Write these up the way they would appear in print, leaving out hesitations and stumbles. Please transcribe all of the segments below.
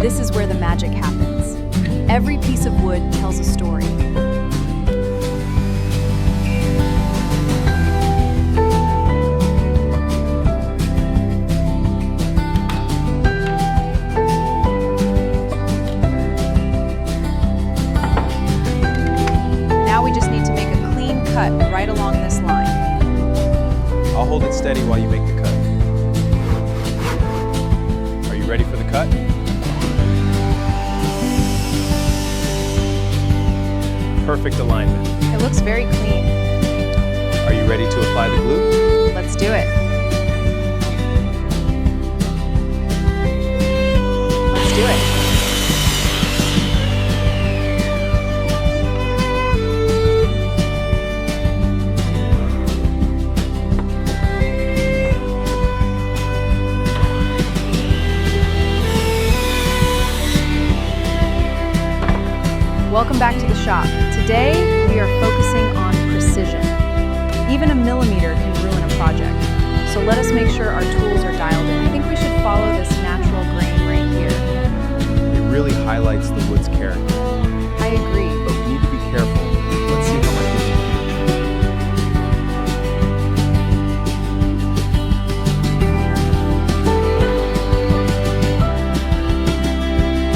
This is where the magic happens. Every piece of wood tells a story. Now we just need to make a clean cut right along this line. I'll hold it steady while you make the cut. Are you ready for the cut? Perfect alignment. It looks very clean. Are you ready to apply the glue? Let's do it. Let's do it. Welcome back to the shop. Today, we are focusing on precision. Even a millimeter can ruin a project. So let us make sure our tools are dialed in. I think we should follow this natural grain right here. It really highlights the wood's character. I agree. But we need to be careful. Let's see how much we can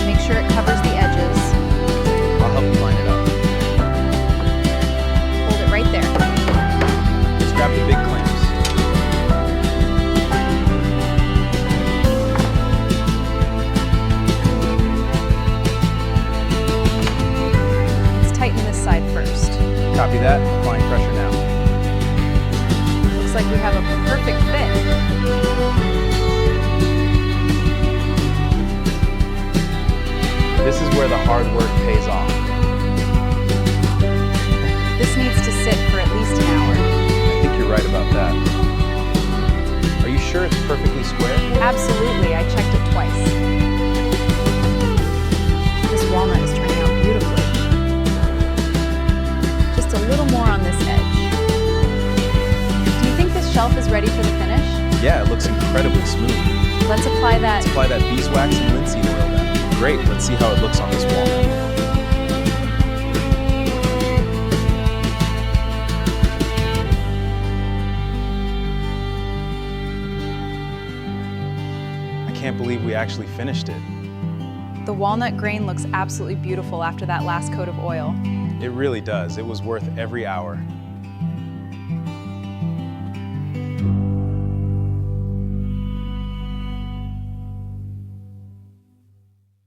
do. Make sure it covers the edges. I'll help you line it up. Hold it right there. Just grab the big clamps. Let's tighten this side first. Copy that. Applying pressure now. Looks like we have a perfect fit. This is where the hard work pays off. This needs to sit for at least an hour. I think you're right about that. Are you sure it's perfectly square? Absolutely, I checked it twice. This walnut is turning out beautifully. Just a little more on this edge. Do you think this shelf is ready for the finish? Yeah, it looks incredibly smooth. Let's apply that. Let's apply that beeswax and linseed oil then. Great, let's see how it looks on this walnut. I can't believe we actually finished it. The walnut grain looks absolutely beautiful after that last coat of oil. It really does. It was worth every hour.